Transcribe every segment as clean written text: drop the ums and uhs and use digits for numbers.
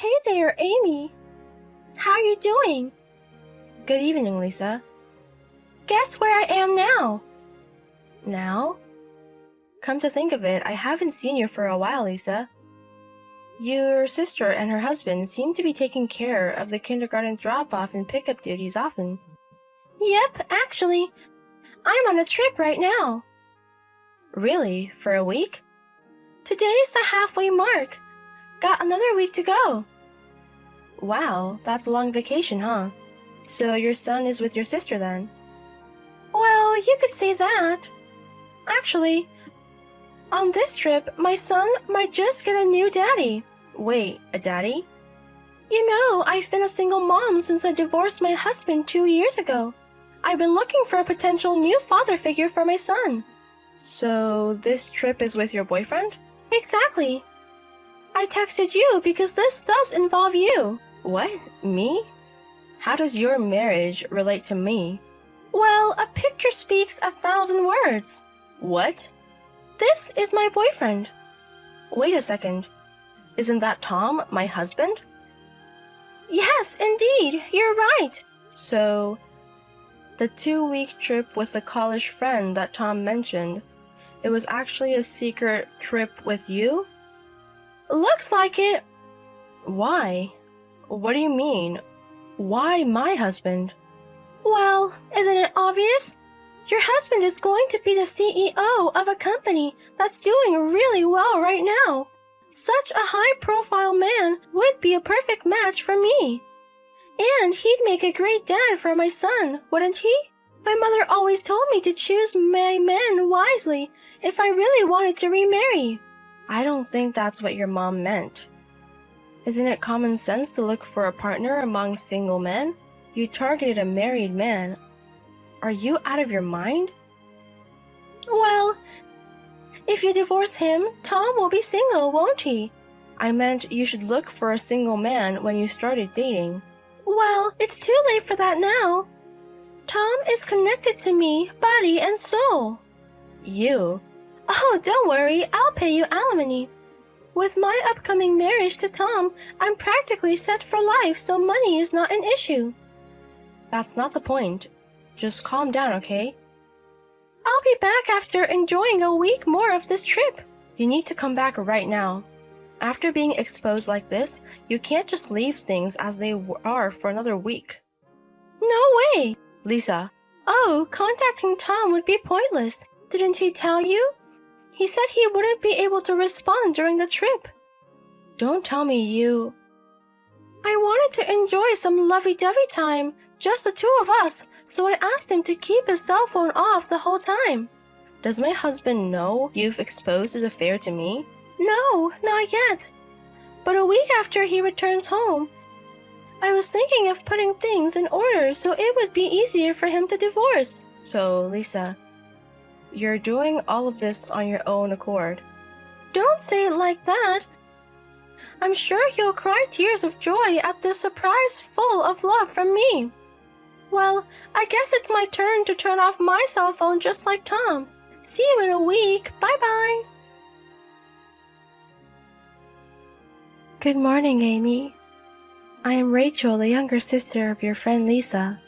Hey there, Amy. How are you doing? Good evening, Lisa. Guess where I am now? Now? Come to think of it, I haven't seen you for a while, Lisa. Your sister and her husband seem to be taking care of the kindergarten drop-off and pickup duties often. Yep, actually, I'm on a trip right now. Really? For a week? Today's the halfway mark. Got another week to go. Wow, that's a long vacation, huh? So your son is with your sister then? Well, you could say that. Actually, on this trip, my son might just get a new daddy. Wait, a daddy? You know, I've been a single mom since I divorced my husband 2 years ago. I've been looking for a potential new father figure for my son. So this trip is with your boyfriend? Exactly. I texted you because this does involve you. What? Me? How does your marriage relate to me? Well, a picture speaks 1,000 words. What? This is my boyfriend. Wait a second. Isn't that Tom, my husband? Yes, indeed. You're right. So, the 2-week trip with a college friend that Tom mentioned, it was actually a secret trip with you? Looks like it. Why? What do you mean? Why my husband? Well, isn't it obvious? Your husband is going to be the CEO of a company that's doing really well right now. Such a high-profile man would be a perfect match for me. And he'd make a great dad for my son, wouldn't he? My mother always told me to choose my men wisely if I really wanted to remarry. I don't think that's what your mom meant. Isn't it common sense to look for a partner among single men? You targeted a married man. Are you out of your mind? Well, if you divorce him, Tom will be single, won't he? I meant you should look for a single man when you started dating. Well, it's too late for that now. Tom is connected to me, body and soul. You? Oh, don't worry, I'll pay you alimony. With my upcoming marriage to Tom, I'm practically set for life, so money is not an issue. That's not the point. Just calm down, okay? I'll be back after enjoying a week more of this trip. You need to come back right now. After being exposed like this, you can't just leave things as they are for another week. No way! Lisa. Oh, contacting Tom would be pointless. Didn't he tell you? He said he wouldn't be able to respond during the trip. Don't tell me you... I wanted to enjoy some lovey-dovey time, just the two of us, so I asked him to keep his cell phone off the whole time. Does my husband know you've exposed his affair to me? No, not yet. But a week after he returns home, I was thinking of putting things in order so it would be easier for him to divorce. So, Lisa, you're doing all of this on your own accord. Don't say it like that. I'm sure he'll cry tears of joy at this surprise full of love from me. Well, I guess it's my turn to turn off my cell phone just like Tom. See you in a week. Bye-bye. Good morning, Amy. I am Rachel, the younger sister of your friend Lisa.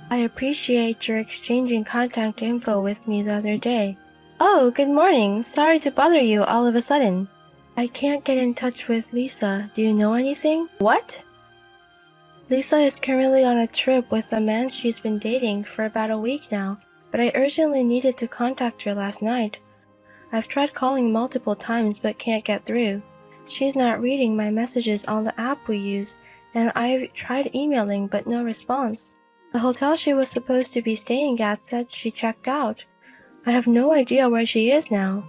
I appreciate your exchanging contact info with me the other day. Oh, good morning. Sorry to bother you all of a sudden. I can't get in touch with Lisa. Do you know anything? What? Lisa is currently on a trip with a man she's been dating for about a week now, but I urgently needed to contact her last night. I've tried calling multiple times but can't get through. She's not reading my messages on the app we use, and I've tried emailing but no response. The hotel she was supposed to be staying at said she checked out. I have no idea where she is now.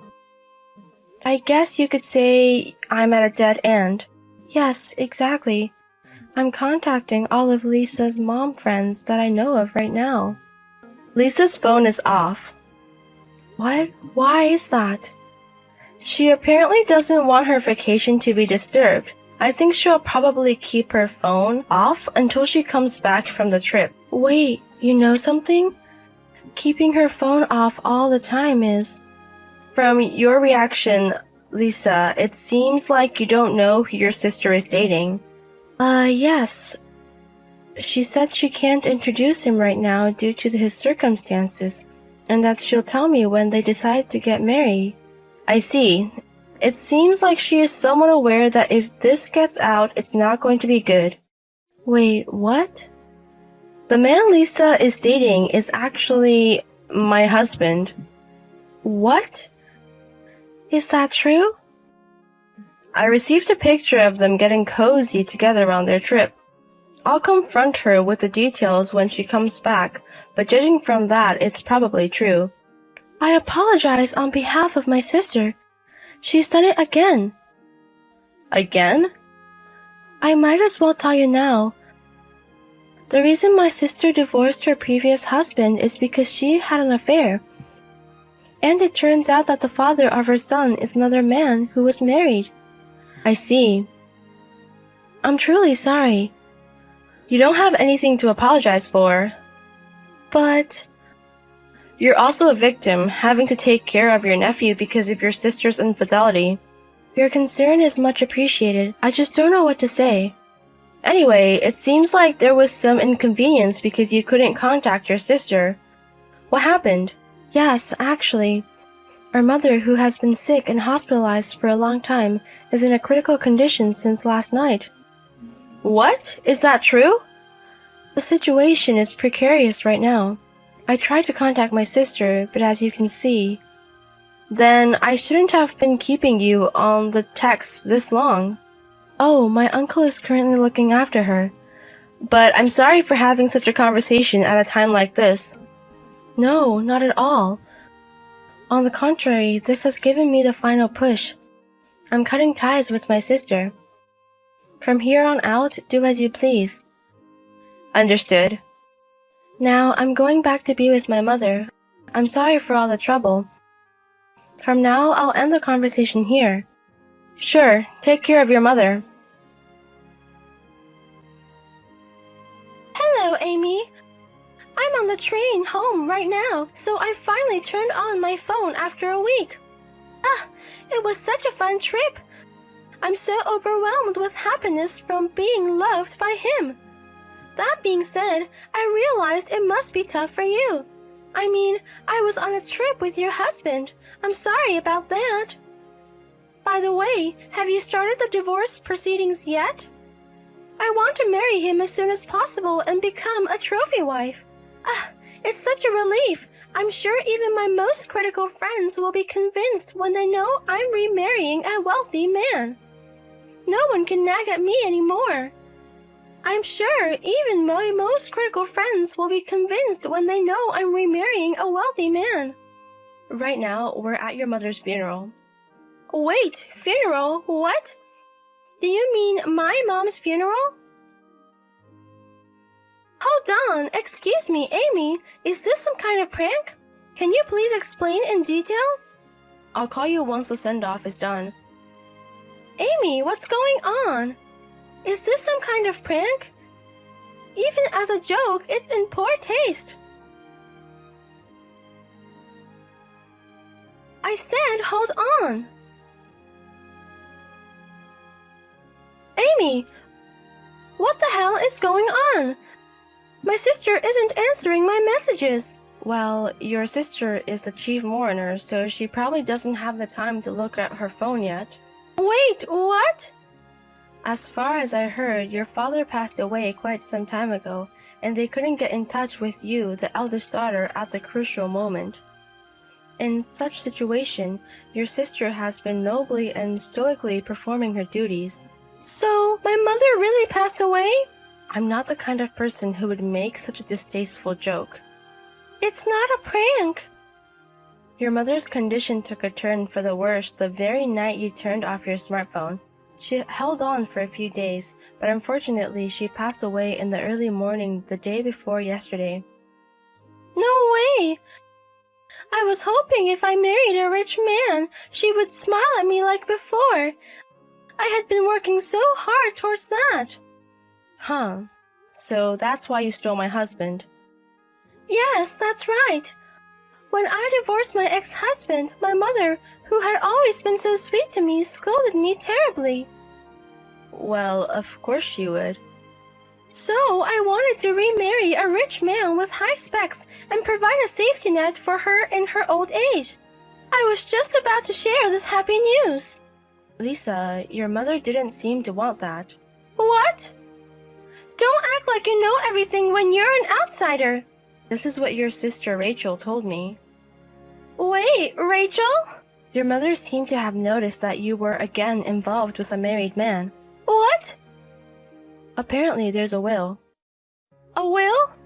I guess you could say I'm at a dead end. Yes, exactly. I'm contacting all of Lisa's mom friends that I know of right now. Lisa's phone is off. What? Why is that? She apparently doesn't want her vacation to be disturbed. I think she'll probably keep her phone off until she comes back from the trip. Wait, you know something? Keeping her phone off all the time is... From your reaction, Lisa, it seems like you don't know who your sister is dating. Yes. She said she can't introduce him right now due to his circumstances, and that she'll tell me when they decide to get married. I see. It seems like she is somewhat aware that if this gets out, it's not going to be good. Wait, what? The man Lisa is dating is actually my husband. What? Is that true? I received a picture of them getting cozy together on their trip. I'll confront her with the details when she comes back, but judging from that, it's probably true. I apologize on behalf of my sister. She's done it again. Again? I might as well tell you now. The reason my sister divorced her previous husband is because she had an affair. And it turns out that the father of her son is another man who was married. I see. I'm truly sorry. You don't have anything to apologize for. But you're also a victim, having to take care of your nephew because of your sister's infidelity. Your concern is much appreciated. I just don't know what to say. Anyway, it seems like there was some inconvenience because you couldn't contact your sister. What happened? Yes, actually. Our mother, who has been sick and hospitalized for a long time, is in a critical condition since last night. What? Is that true? The situation is precarious right now. I tried to contact my sister, but as you can see... Then I shouldn't have been keeping you on the text this long. Oh, my uncle is currently looking after her. But I'm sorry for having such a conversation at a time like this. No, not at all. On the contrary, this has given me the final push. I'm cutting ties with my sister. From here on out, do as you please. Understood. Now, I'm going back to be with my mother. I'm sorry for all the trouble. From now, I'll end the conversation here. Sure, take care of your mother. Hello, Amy. I'm on the train home right now, so I finally turned on my phone after a week. It was such a fun trip. I'm so overwhelmed with happiness from being loved by him. That being said, I realized it must be tough for you. I mean, I was on a trip with your husband. I'm sorry about that. By the way, have you started the divorce proceedings yet? I want to marry him as soon as possible and become a trophy wife. It's such a relief. I'm sure even my most critical friends will be convinced when they know I'm remarrying a wealthy man. No one can nag at me anymore. I'm sure even my most critical friends will be convinced when they know I'm remarrying a wealthy man. Right now, we're at your mother's funeral. Wait, funeral? What? Do you mean my mom's funeral? Hold on, excuse me, Amy. Is this some kind of prank? Can you please explain in detail? I'll call you once the send-off is done. Amy, what's going on? Is this some kind of prank? Even as a joke, it's in poor taste. I said hold on. Amy, what the hell is going on? My sister isn't answering my messages. Well, your sister is the chief mourner, so she probably doesn't have the time to look at her phone yet. Wait, what? As far as I heard, your father passed away quite some time ago, and they couldn't get in touch with you, the eldest daughter, at the crucial moment. In such situation, your sister has been nobly and stoically performing her duties. So, my mother really passed away? I'm not the kind of person who would make such a distasteful joke. It's not a prank. Your mother's condition took a turn for the worse the very night you turned off your smartphone. She held on for a few days, but unfortunately she passed away in the early morning the day before yesterday. No way! I was hoping if I married a rich man, she would smile at me like before. I had been working so hard towards that. Huh. So that's why you stole my husband. Yes, that's right. When I divorced my ex-husband, my mother, who had always been so sweet to me, scolded me terribly. Well, of course she would. So I wanted to remarry a rich man with high specs and provide a safety net for her in her old age. I was just about to share this happy news. Lisa, your mother didn't seem to want that. What? Don't act like you know everything when you're an outsider. This is what your sister Rachel told me. Wait, Rachel? Your mother seemed to have noticed that you were again involved with a married man. What? Apparently there's a will. A will?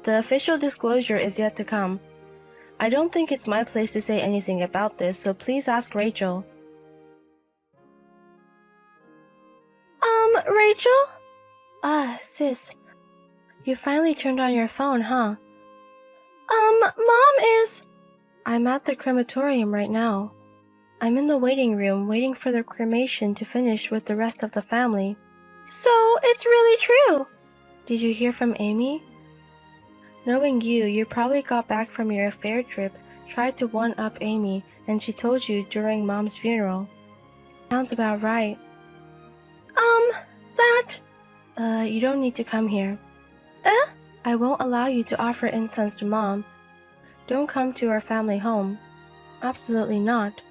The official disclosure is yet to come. I don't think it's my place to say anything about this, so please ask Rachel. Rachel? Ah, sis. You finally turned on your phone, huh? Mom is... I'm at the crematorium right now. I'm in the waiting room waiting for the cremation to finish with the rest of the family. So, it's really true. Did you hear from Amy? Knowing you probably got back from your affair trip, tried to one-up Amy, and she told you during Mom's funeral. Sounds about right. You don't need to come here. I won't allow you to offer incense to Mom. Don't come to our family home. Absolutely not.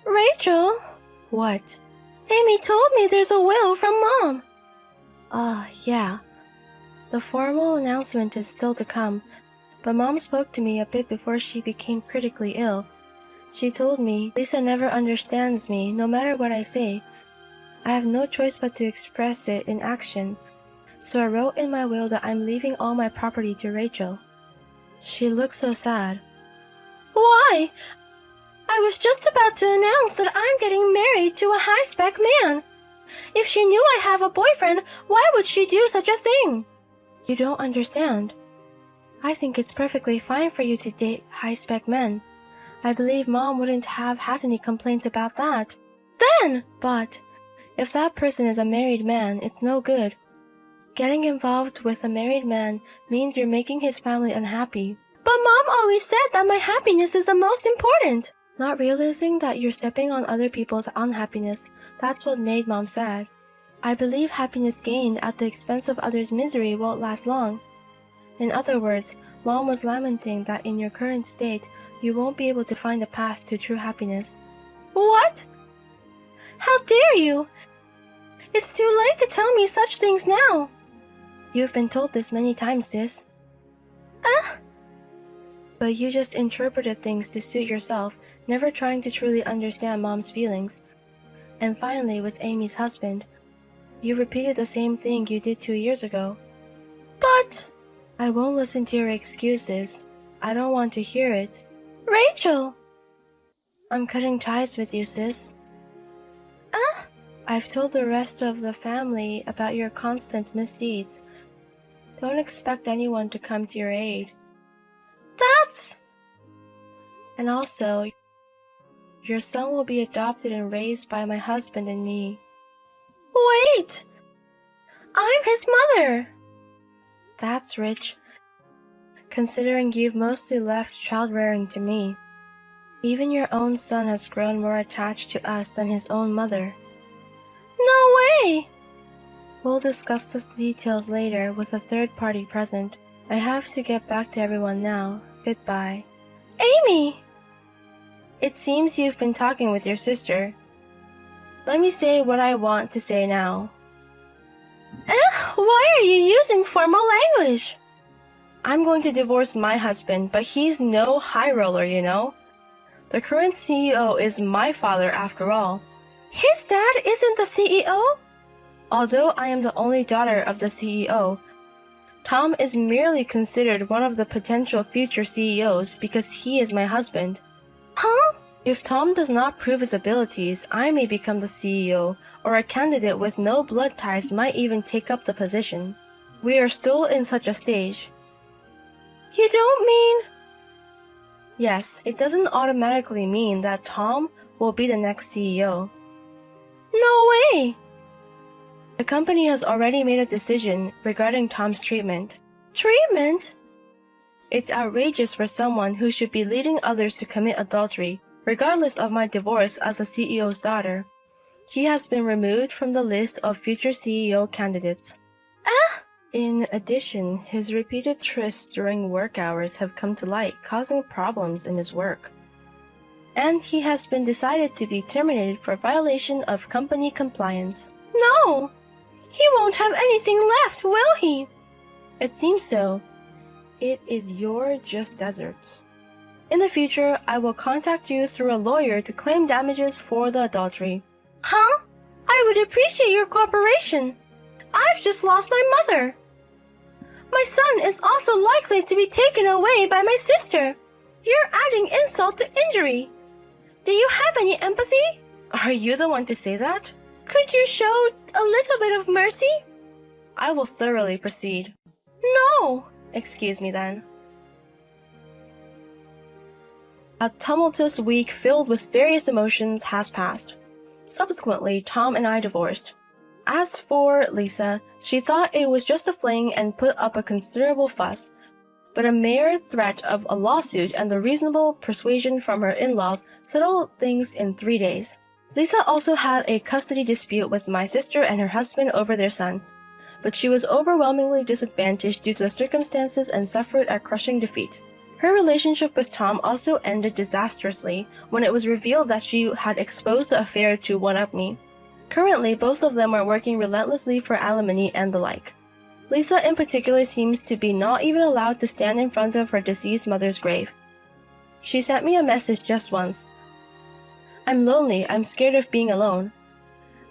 Rachel? What? Amy told me there's a will from Mom. Yeah. The formal announcement is still to come, but Mom spoke to me a bit before she became critically ill. She told me, Lisa never understands me, no matter what I say. I have no choice but to express it in action, so I wrote in my will that I'm leaving all my property to Rachel. She looked so sad. Why? I was just about to announce that I'm getting married to a high-spec man. If she knew I have a boyfriend, why would she do such a thing? You don't understand. I think it's perfectly fine for you to date high-spec men. I believe Mom wouldn't have had any complaints about that. But if that person is a married man, it's no good. Getting involved with a married man means you're making his family unhappy. But Mom always said that my happiness is the most important. Not realizing that you're stepping on other people's unhappiness, that's what made Mom sad. I believe happiness gained at the expense of others' misery won't last long. In other words, Mom was lamenting that in your current state, you won't be able to find a path to true happiness. What? How dare you? It's too late to tell me such things now. You've been told this many times, sis. But you just interpreted things to suit yourself, never trying to truly understand Mom's feelings. And finally, with Amy's husband, you repeated the same thing you did 2 years ago. But... I won't listen to your excuses. I don't want to hear it. Rachel! I'm cutting ties with you, sis. I've told the rest of the family about your constant misdeeds. Don't expect anyone to come to your aid. That's... And also, your son will be adopted and raised by my husband and me. Wait! I'm his mother! That's rich, considering you've mostly left child-rearing to me. Even your own son has grown more attached to us than his own mother. No way! We'll discuss the details later with a third party present. I have to get back to everyone now. Goodbye. Amy! It seems you've been talking with your sister. Let me say what I want to say now. Why are you using formal language? I'm going to divorce my husband, but he's no high roller, you know. The current CEO is my father after all. His dad isn't the CEO? Although I am the only daughter of the CEO, Tom is merely considered one of the potential future CEOs because he is my husband. Huh? If Tom does not prove his abilities, I may become the CEO, or a candidate with no blood ties might even take up the position. We are still in such a stage. You don't mean... Yes, it doesn't automatically mean that Tom will be the next CEO. No way! The company has already made a decision regarding Tom's treatment. Treatment? It's outrageous for someone who should be leading others to commit adultery, regardless of my divorce as the CEO's daughter. He has been removed from the list of future CEO candidates. In addition, his repeated trysts during work hours have come to light, causing problems in his work. And he has been decided to be terminated for violation of company compliance. No! He won't have anything left, will he? It seems so. It is your just desserts. In the future, I will contact you through a lawyer to claim damages for the adultery. Huh? I would appreciate your cooperation. I've just lost my mother. My son is also likely to be taken away by my sister. You're adding insult to injury. Do you have any empathy? Are you the one to say that? Could you show a little bit of mercy? I will thoroughly proceed. No! Excuse me then. A tumultuous week filled with various emotions has passed. Subsequently, Tom and I divorced. As for Lisa, she thought it was just a fling and put up a considerable fuss, but a mere threat of a lawsuit and the reasonable persuasion from her in-laws settled things in 3 days. Lisa also had a custody dispute with my sister and her husband over their son, but she was overwhelmingly disadvantaged due to the circumstances and suffered a crushing defeat. Her relationship with Tom also ended disastrously when it was revealed that she had exposed the affair to one-up me. Currently, both of them are working relentlessly for alimony and the like. Lisa in particular seems to be not even allowed to stand in front of her deceased mother's grave. She sent me a message just once. I'm lonely, I'm scared of being alone.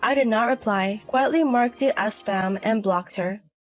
I did not reply, quietly marked it as spam, and blocked her.